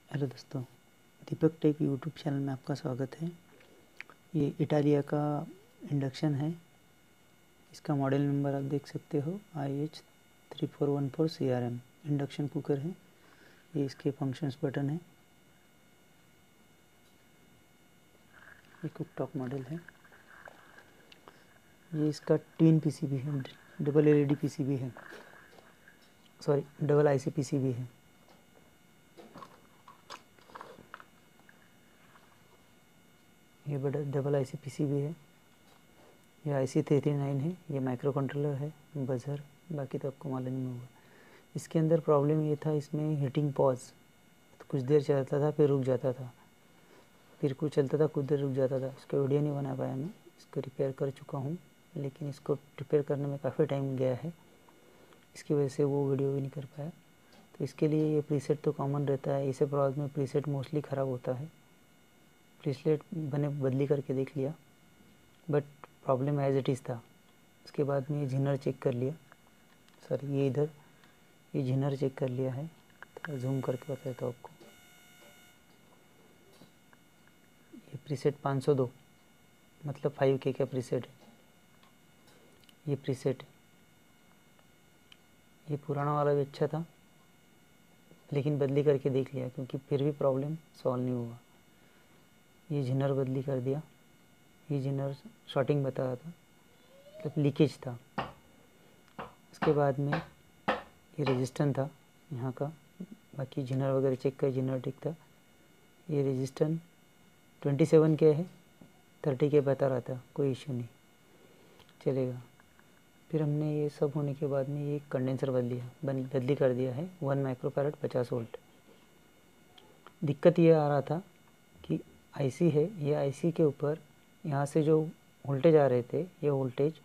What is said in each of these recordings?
Hello दोस्तों, दीपक take YouTube channel में आपका स्वागत है। ये इटालिया का इंडक्शन है। इसका मॉडल नंबर आप देख सकते हो IH3414 CRM इंडक्शन कुकर है। ये इसके फंक्शंस बटन है। ये कुकटॉप मॉडल है। ये इसका ट्विन पीसीबी है, डबल एलईडी पीसीबी है, सॉरी डबल आईसी पीसीबी है। ये बड़ा डबल आईसी पीसीबी है। ये IC339 है। ये माइक्रो कंट्रोलर है, बजर, बाकी तो आपको मालूम नहीं होगा। इसके अंदर प्रॉब्लम ये था, इसमें हीटिंग पॉज, तो कुछ देर चलता था फिर रुक जाता था, फिर कुछ चलता था कुछ देर रुक जाता था। इसका वीडियो नहीं बना पाया मैं। इसको रिपेयर कर चुका हूँ, लेकिन इसको रिपेयर करने में काफ़ी टाइम गया है, इसकी वजह से वो वीडियो भी नहीं कर पाया। तो इसके लिए ये प्रीसेट तो कॉमन रहता है। इसे प्रॉब्लम में प्रीसेट मोस्टली ख़राब होता है। प्रीसेट मैंने बदली करके देख लिया, but problem as it is था। उसके बाद में ये जिनर चेक कर लिया, सर ये इधर ये जिनर चेक कर लिया है। तो जूम करके बताता हूँ आपको। ये प्रीसेट 502 मतलब 5K का प्रीसेट है। ये प्रीसेट है। ये पुराना वाला भी अच्छा था, लेकिन बदली करके देख लिया क्योंकि फिर भी प्रॉब्लम सॉल्व नहीं हुआ। ये जिनर बदली कर दिया। ये जिनर शॉर्टिंग बता रहा था, मतलब लीकेज था। उसके बाद में ये रेजिस्टेंस था यहाँ का, बाकी जिनर वगैरह चेक कर, जिनर ठीक था। ये रेजिस्टेंस 27K है, 30K बता रहा था, कोई इशू नहीं, चलेगा। फिर हमने ये सब होने के बाद में ये कंडेंसर बदली कर दिया है 1 माइक्रोफैरड 50 वोल्ट। दिक्कत ये आ रहा था कि आईसी है, ये आईसी के ऊपर यहाँ से जो वोल्टेज आ रहे थे, ये वोल्टेज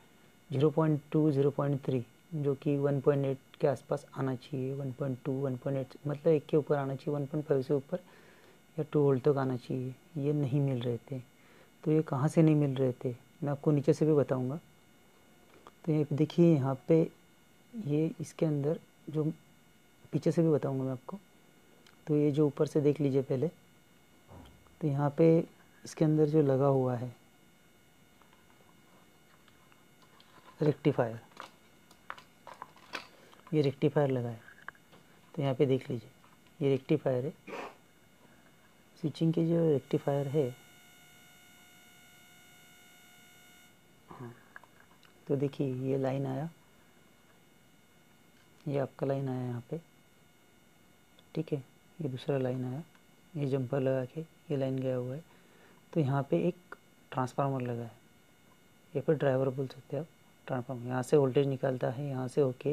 0.2 0.3 जो कि 1.8 के आसपास आना चाहिए। 1.2 1.8 मतलब 1 के ऊपर आना चाहिए, 1.5 से ऊपर या 2 वोल्ट तक आना चाहिए। ये नहीं मिल रहे थे। तो ये कहाँ से नहीं मिल रहे थे मैं आपको नीचे से भी बताऊँगा। तो ये देखिए यहाँ पे, ये इसके अंदर जो पीछे से भी बताऊँगा मैं आपको। तो ये जो ऊपर से देख लीजिए पहले, तो यहाँ पे इसके अंदर जो लगा हुआ है रेक्टिफायर, ये रेक्टिफायर लगा है। तो यहाँ पे देख लीजिए, ये रेक्टिफायर है। स्विचिंग के जो रेक्टिफायर है, हाँ, तो देखिए ये लाइन आया, ये आपका लाइन आया यहाँ पे, ठीक है। ये दूसरा लाइन आया, ये जंपर लगा के ये लाइन गया हुआ है। तो यहाँ पे एक ट्रांसफार्मर लगा है, या फिर ड्राइवर बोल सकते हैं आप। ट्रांसफार्मर यहाँ से वोल्टेज निकालता है, यहाँ से होके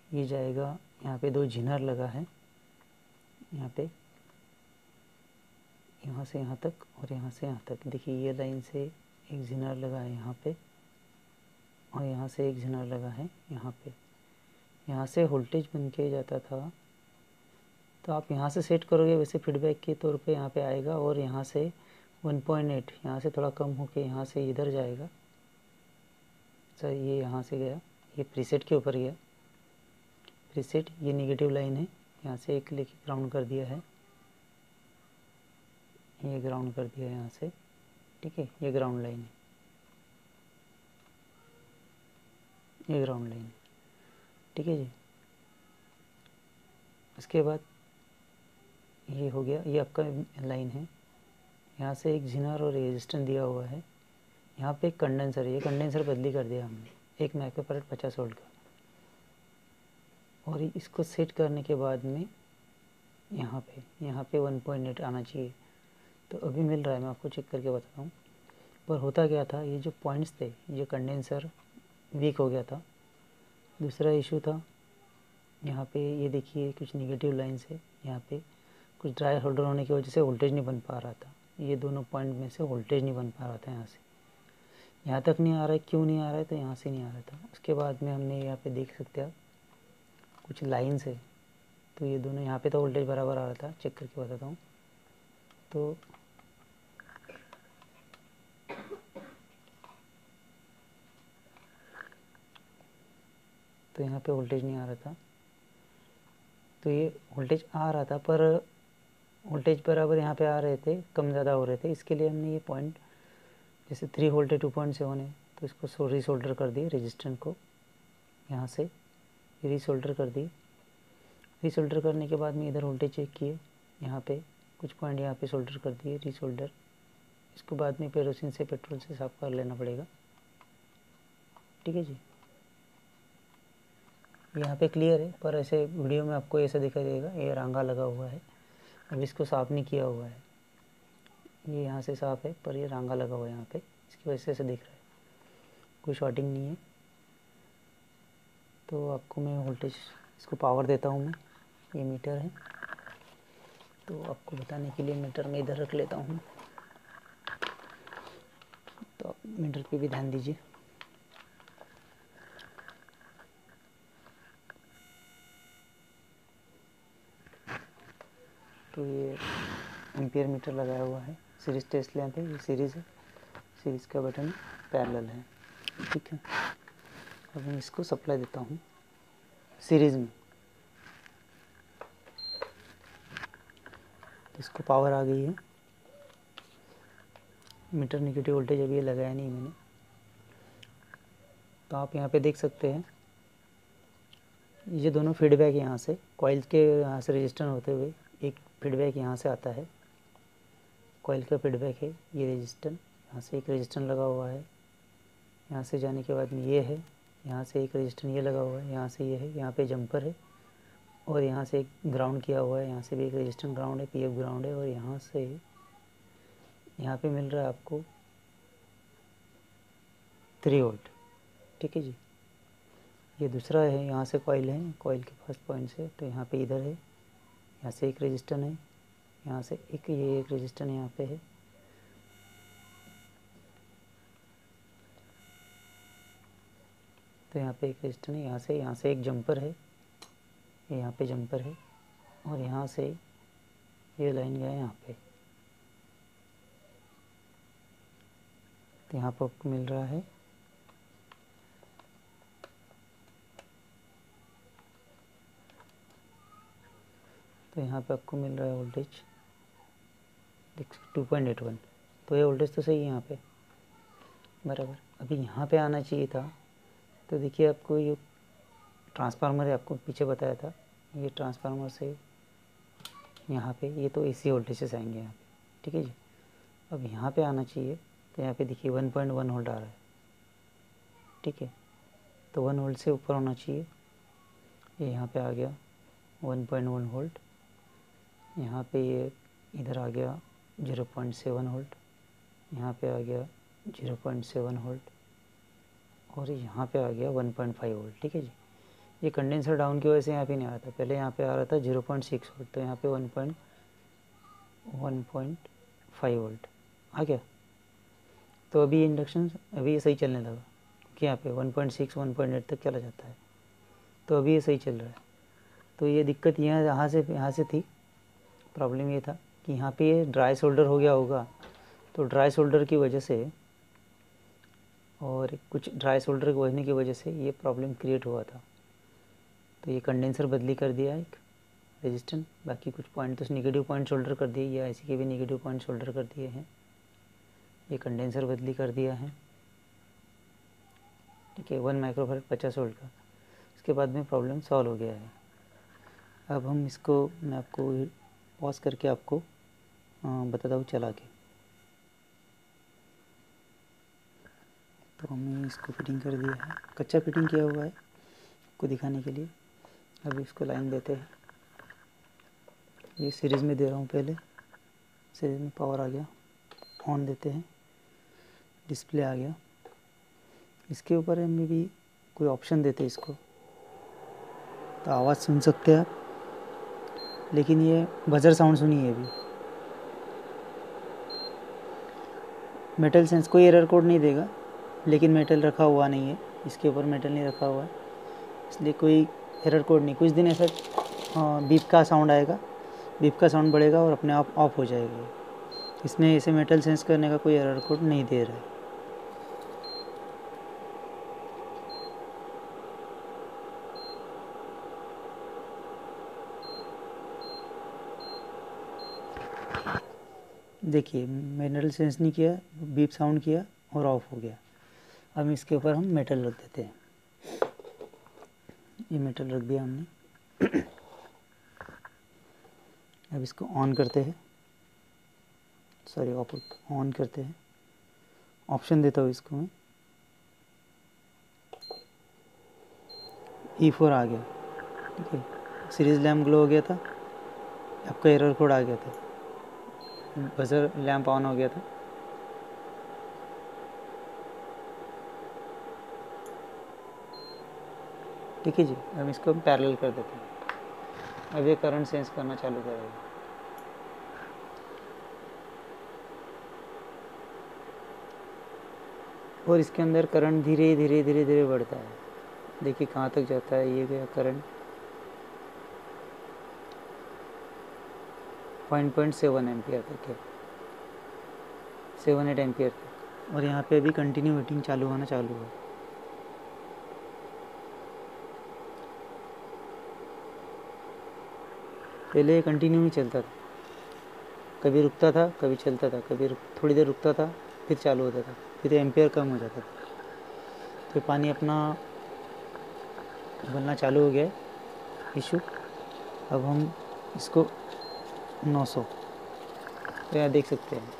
ये जाएगा। यहाँ पे 2 जिनर लगा है, यहाँ पे, यहाँ से यहाँ तक और यहाँ से यहाँ तक। देखिए ये लाइन से एक जिनर लगा है यहाँ पे, और यहाँ से एक जिनर लगा है यहाँ पे। यहाँ से वोल्टेज बन के जाता था, तो आप यहाँ से सेट करोगे वैसे फीडबैक के तौर पे यहाँ पे आएगा, और यहाँ से 1.8 यहाँ से थोड़ा कम होके यहाँ से इधर जाएगा। सर ये यहाँ से गया, ये प्रीसेट के ऊपर गया। प्रीसेट ये नेगेटिव लाइन है, यहाँ से एक लेके ग्राउंड कर दिया है, ये ग्राउंड कर दिया यहाँ से, ठीक है। ये ग्राउंड लाइन है, ये ग्राउंड लाइन है, ठीक है जी। उसके बाद ये हो गया, ये आपका लाइन है। यहाँ से एक जिनर और रेजिस्टेंस दिया हुआ है। यहाँ पे एक कंडेंसर है, ये कंडेंसर बदली कर दिया हमने 1 माइक्रोफैरड 50 वोल्ट का। और इसको सेट करने के बाद में यहाँ पे 1.8 आना चाहिए। तो अभी मिल रहा है, मैं आपको चेक करके बताता हूँ। पर होता क्या था, ये जो पॉइंट्स थे, ये कंडेंसर वीक हो गया था। दूसरा इशू था यहाँ पे, ये देखिए कुछ नेगेटिव लाइन्स है यहाँ पे, कुछ ड्राई होल्डर होने की वजह से वोल्टेज नहीं बन पा रहा था। ये दोनों पॉइंट में से वोल्टेज नहीं बन पा रहा था, यहाँ से यहाँ तक नहीं आ रहा है। क्यों नहीं आ रहा है, तो यहाँ से नहीं आ रहा था। उसके बाद में हमने यहाँ पे देख सकते हैं आप, कुछ लाइन्स है, तो ये दोनों यहाँ पे तो वोल्टेज बराबर आ रहा था। चेक करके बताता हूँ। तो यहाँ पे वोल्टेज नहीं आ रहा था, तो ये वोल्टेज आ रहा था, पर वोल्टेज बराबर यहाँ पे आ रहे थे, कम ज़्यादा हो रहे थे, इसके लिए हमने ये पॉइंट जैसे 3 वोल्ट है 2.7 है तो इसको रीसोल्डर कर दिए रेजिस्टेंस को, यहाँ से रीसोल्डर कर दिए। रीसोल्डर करने के बाद में इधर वोल्टेज चेक किए, यहाँ पे कुछ पॉइंट यहाँ पे सोल्डर कर दिए रीसोल्डर। इसको बाद में केरोसिन से पेट्रोल से साफ कर लेना पड़ेगा, ठीक है जी। यहाँ पे क्लियर है, पर ऐसे वीडियो में आपको ऐसा दिखाई देगा ये रांगा लगा हुआ है। अब इसको साफ़ नहीं किया हुआ है, ये यहाँ से साफ़ है पर ये रांगा लगा हुआ है यहाँ पे, इसकी वजह से ऐसा दिख रहा है, कोई शॉर्टिंग नहीं है। तो आपको मैं वोल्टेज इसको पावर देता हूँ, मैं ये मीटर है तो आपको बताने के लिए मीटर में इधर रख लेता हूँ, तो आप मीटर पे भी ध्यान दीजिए। तो ये एम्पियर मीटर लगाया हुआ है, सीरीज़ टेस्ट लैंप है, ये सीरीज़ है, सीरीज़ का बटन पैरेलल है, ठीक है। अब मैं इसको सप्लाई देता हूँ सीरीज़ में, तो इसको पावर आ गई है। मीटर नेगेटिव वोल्टेज अभी ये लगाया नहीं मैंने, तो आप यहाँ पे देख सकते हैं ये दोनों फीडबैक यहाँ से कॉइल के यहाँ से रजिस्टर होते हुए एक फीडबैक यहाँ से आता है, कॉइल का फीडबैक है ये रजिस्टर, यहाँ से एक रजिस्टर लगा हुआ है, यहाँ से जाने के बाद में ये है, यहाँ से एक रजिस्टर ये लगा हुआ है, यहाँ से ये है, यहाँ पे जंपर है और यहाँ से एक ग्राउंड किया हुआ है, यहाँ से भी एक रजिस्टर ग्राउंड है, पीएफ ग्राउंड है, और यहाँ से यहाँ पे मिल रहा है आपको 3 वोल्ट, ठीक है जी। ये दूसरा है, यहाँ से कॉइल है, कॉइल के फर्स्ट पॉइंट से, तो यहाँ पे इधर है, यहाँ से एक रजिस्टर है, यहाँ से ये एक रजिस्टर यहाँ पे है, तो यहाँ पे एक रजिस्टर है, यहाँ से एक जंपर है, यहाँ पे जंपर है, और यहाँ से ये लाइन गया यहाँ पे, तो यहाँ पर आपको मिल रहा है तो यहाँ पे आपको मिल रहा है वोल्टेज 2.81, तो ये वोल्टेज तो सही है यहाँ पे बराबर। अभी यहाँ पे आना चाहिए था, तो देखिए आपको ये ट्रांसफार्मर है, आपको पीछे बताया था, ये ट्रांसफार्मर से यहाँ पे ये तो एसी वोल्टेजेस आएंगे यहाँ पे, ठीक है जी। अब यहाँ पे आना चाहिए, तो यहाँ पे देखिए 1.1 वोल्ट आ रहा है, ठीक है, तो 1 वोल्ट से ऊपर होना चाहिए, ये यहाँ पे आ गया 1.1 वोल्ट, यहाँ पे ये इधर आ गया 0.7 वोल्ट, यहाँ पे आ गया 0.7 वोल्ट, और यहाँ पे आ गया 1.5 वोल्ट, ठीक है जी। ये कंडेंसर डाउन की वजह से यहाँ पे नहीं आ रहा था, पहले यहाँ पे आ रहा था 0.6 वोल्ट, तो यहाँ पे 1.5 वोल्ट आ गया। तो अभी इंडक्शन अभी ये सही चलने लगा, कि यहाँ पे 1.6 1.8 तक चला जाता है, तो अभी ये सही चल रहा है। तो ये दिक्कत यहाँ से थी, प्रॉब्लम ये था कि यहाँ पे ये ड्राई सोल्डर हो गया होगा, तो ड्राई सोल्डर की वजह से और कुछ ड्राई सोल्डर होने की वजह से ये प्रॉब्लम क्रिएट हुआ था। तो ये कंडेंसर बदली कर दिया एक रेजिस्टेंस, बाकी कुछ पॉइंट तो नेगेटिव पॉइंट शोल्डर कर दिए, या ऐसे के भी नेगेटिव पॉइंट शोल्डर कर दिए हैं, ये कंडेंसर बदली कर दिया है, ठीक है, 1 माइक्रोफैरड 50 वोल्ट का। इसके बाद में प्रॉब्लम सॉल्व हो गया है। अब हम इसको मैं आपको पॉज करके आपको बताता हूँ चला के। तो हमने इसको फिटिंग कर दिया है, कच्चा फिटिंग किया हुआ है आपको दिखाने के लिए। अभी इसको लाइन देते हैं, ये सीरीज़ में दे रहा हूँ, पहले सीरीज़ में पावर आ गया, ऑन देते हैं, डिस्प्ले आ गया। इसके ऊपर हम भी कोई ऑप्शन देते हैं इसको, तो आवाज़ सुन सकते हैं आप, लेकिन ये बजर साउंड सुनिए। अभी मेटल सेंस कोई एरर कोड नहीं देगा, लेकिन मेटल रखा हुआ नहीं है, इसके ऊपर मेटल नहीं रखा हुआ है, इसलिए कोई एरर कोड नहीं। कुछ दिन ऐसा बीप का साउंड आएगा, बीप का साउंड बढ़ेगा और अपने आप ऑफ हो जाएगा। इसमें ऐसे मेटल सेंस करने का कोई एरर कोड नहीं दे रहा है। देखिए मैनुअल सेंस नहीं किया, बीप साउंड किया और ऑफ हो गया। अब इसके ऊपर हम मेटल रख देते हैं। ये मेटल रख दिया हमने। अब इसको ऑन करते हैं, सॉरी ऑन करते हैं। ऑप्शन देता हूँ इसको मैं, E4 आ गया। ठीक है, सीरीज लैम्प ग्लो हो गया था, आपका एरर कोड आ गया था, बजर लैम्प ऑन हो गया था। ठीक है जी, अब इसको हम पैरेलल कर देते हैं। अब ये करंट सेंस करना चालू करेगा। और इसके अंदर करंट धीरे धीरे धीरे धीरे बढ़ता है। देखिए कहाँ तक जाता है, ये गया करंट 0.7 एम्पियर तक है, 7-8 एम्पियर तक। और यहाँ पे अभी कंटिन्यू हीटिंग चालू होना चालू है। पहले कंटिन्यू नहीं चलता था, कभी रुकता था, कभी चलता था, कभी थोड़ी देर रुकता था, फिर चालू होता था, फिर एम्पियर कम हो जाता था। फिर पानी अपना बनना चालू हो गया है इशू। अब हम इसको 900, तो यहाँ देख सकते हैं।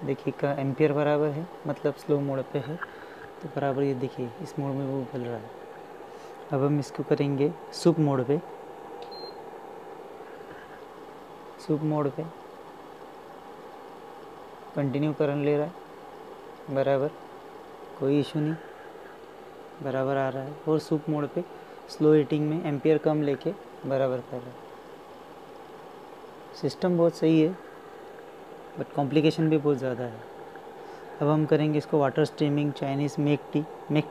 देखिए का एम्पियर बराबर है, मतलब स्लो मोड पे है तो बराबर। ये देखिए इस मोड में वो उबल रहा है। अब हम इसको करेंगे सूप मोड पे। सूप मोड पे कंटिन्यू करंट ले रहा है बराबर, कोई इशू नहीं, बराबर आ रहा है। और सूप मोड पे स्लो हीटिंग में एम्पियर कम लेके बराबर कर रहा है। सिस्टम बहुत सही है, बट कॉम्प्लिकेशन भी बहुत ज़्यादा है। अब हम करेंगे इसको water streaming Chinese make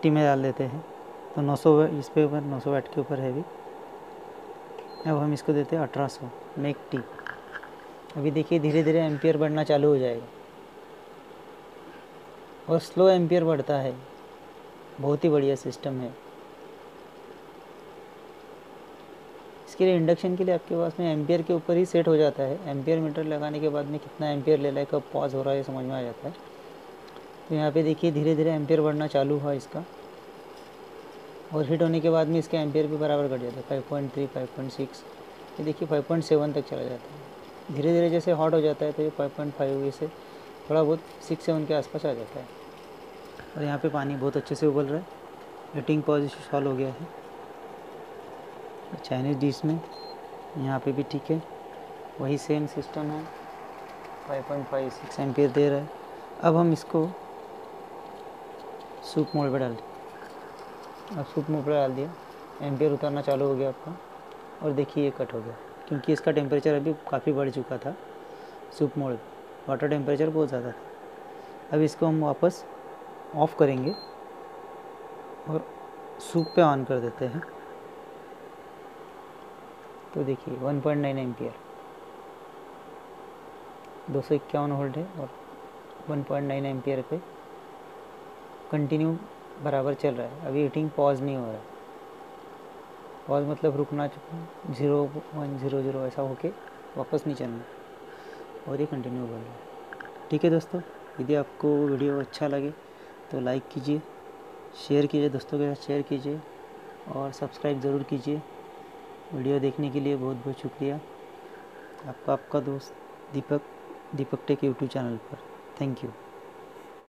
tea में डाल देते हैं। तो 900 इस पे ऊपर 900 वाट के ऊपर है अभी। अब हम इसको देते हैं 1800 मेक टी। अभी देखिए धीरे धीरे एम्पियर बढ़ना चालू हो जाएगा, और स्लो एम्पियर बढ़ता है। बहुत ही बढ़िया सिस्टम है। इसके लिए इंडक्शन के लिए आपके पास में एम्पियर के ऊपर ही सेट हो जाता है। एम्पियर मीटर लगाने के बाद में कितना एम्पियर ले रहा है, कब पॉज हो रहा है, समझ में आ जाता है। तो यहाँ पे देखिए धीरे धीरे एम्पियर बढ़ना चालू हुआ इसका, और हिट होने के बाद में इसके एम्पियर भी बराबर घट जाता है। 5.3, 5.6, ये देखिए 5.7 तक चला जाता है। धीरे धीरे जैसे हॉट हो जाता है तो ये 5.5 से थोड़ा बहुत 6-7 के आसपास आ जाता है। और यहाँ पे पानी बहुत अच्छे से उबल रहा है। हीटिंग पोजीशन सॉल्व हो गया है चाइनीज़ डिश में। यहाँ पे भी ठीक है, वही सेम सिस्टम है। 5.56 एम्पियर दे रहा है। अब हम इसको सूप मोड पे डाल दें। अब सूप मोड पे डाल दिया, एम्पियर उतरना चालू हो गया आपका। और देखिए ये कट हो गया, क्योंकि इसका टेम्परेचर अभी काफ़ी बढ़ चुका था। सूप मोड वाटर टेम्परेचर बहुत ज़्यादा था। अब इसको हम वापस ऑफ़ करेंगे और सूप पे ऑन कर देते हैं। तो देखिए 1.9 एम्पियर, 251 वोल्ट है और 1.9 एम्पियर पे कंटिन्यू बराबर चल रहा है। अभी हीटिंग पॉज नहीं हो रहा है। पॉज मतलब रुकना, 0.00 ऐसा होके वापस नहीं चलना, और ये कंटिन्यू बढ़ रहा है। ठीक है दोस्तों, यदि आपको वीडियो अच्छा लगे तो लाइक कीजिए, शेयर कीजिए, दोस्तों के साथ शेयर कीजिए और सब्सक्राइब ज़रूर कीजिए। वीडियो देखने के लिए बहुत बहुत शुक्रिया। आपका दोस्त दीपक टेक यूट्यूब चैनल पर। Thank you.